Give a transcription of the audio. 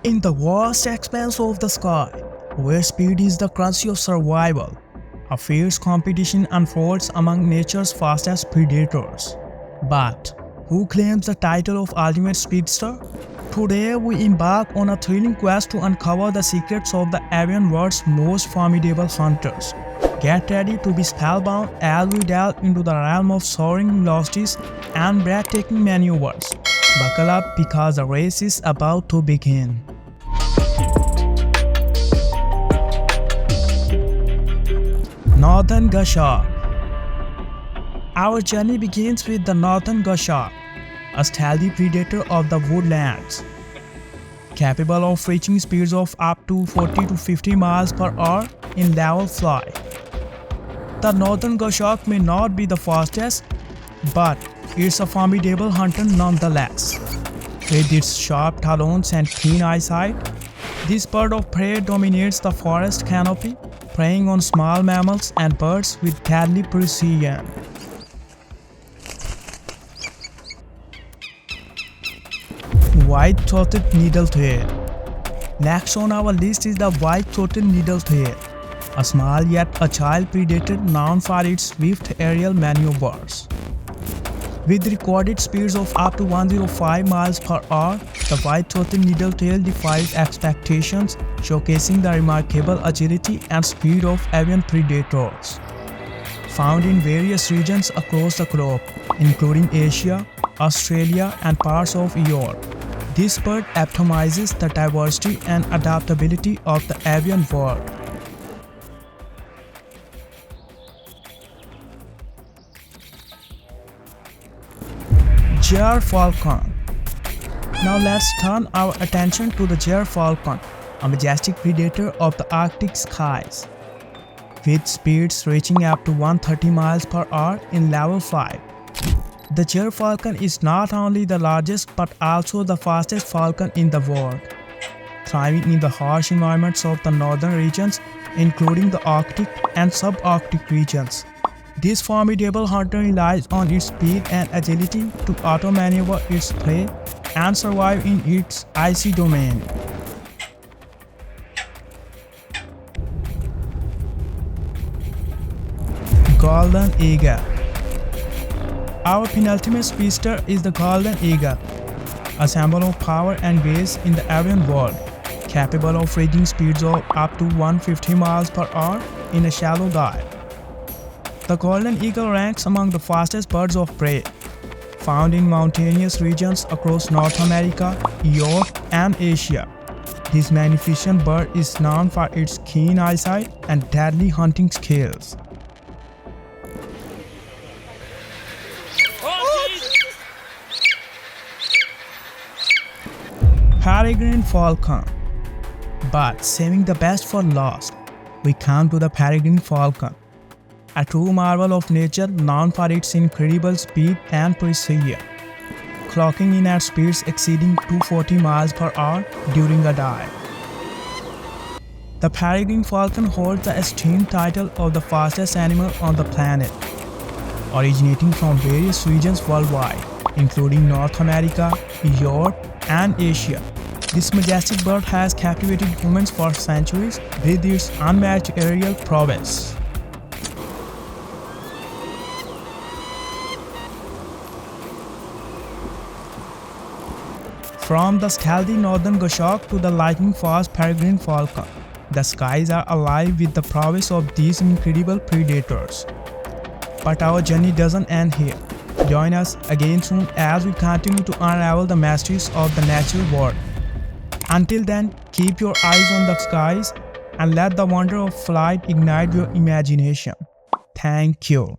In the vast expanse of the sky, where speed is the currency of survival, a fierce competition unfolds among nature's fastest predators. But who claims the title of ultimate speedster? Today we embark on a thrilling quest to uncover the secrets of the avian world's most formidable hunters. Get ready to be spellbound as we delve into the realm of soaring velocities and breathtaking maneuvers. Buckle up because the race is about to begin. Northern Goshawk. Our journey begins with the Northern Goshawk, a stealthy predator of the woodlands, capable of reaching speeds of up to 40 to 50 miles per hour in level flight. The Northern Goshawk may not be the fastest, but it's a formidable hunter nonetheless. With its sharp talons and keen eyesight, this bird of prey dominates the forest canopy, preying on small mammals and birds with deadly precision. White-throated needle-tail. Next on our list is the white-throated needle-tail, a small yet agile predator known for its swift aerial maneuvers. With recorded speeds of up to 105 miles per hour, the white-throated needle-tail defies expectations, showcasing the remarkable agility and speed of avian predators. Found in various regions across the globe, including Asia, Australia, and parts of Europe, this bird epitomizes the diversity and adaptability of the avian world. Gyrfalcon. Now let's turn our attention to the gyrfalcon, a majestic predator of the Arctic skies. With speeds reaching up to 130 miles per hour in level flight, the gyrfalcon is not only the largest but also the fastest falcon in the world. Thriving in the harsh environments of the northern regions, including the Arctic and subarctic regions, this formidable hunter relies on its speed and agility to auto-maneuver its prey and survive in its icy domain. Golden Eagle. Our penultimate speedster is the golden eagle, a symbol of power and grace in the avian world, capable of reaching speeds of up to 150 miles per hour in a shallow dive. The golden eagle ranks among the fastest birds of prey, found in mountainous regions across North America, Europe, and Asia. This magnificent bird is known for its keen eyesight and deadly hunting skills. Peregrine Falcon. But saving the best for last, we come to the Peregrine Falcon, a true marvel of nature known for its incredible speed and precision, clocking in at speeds exceeding 240 miles per hour during a dive. The Peregrine Falcon holds the esteemed title of the fastest animal on the planet, originating from various regions worldwide, including North America, Europe, and Asia. This majestic bird has captivated humans for centuries with its unmatched aerial prowess. From the stealthy Northern Goshawk to the lightning-fast Peregrine Falcon, the skies are alive with the prowess of these incredible predators. But our journey doesn't end here. Join us again soon as we continue to unravel the mysteries of the natural world. Until then, keep your eyes on the skies and let the wonder of flight ignite your imagination. Thank you.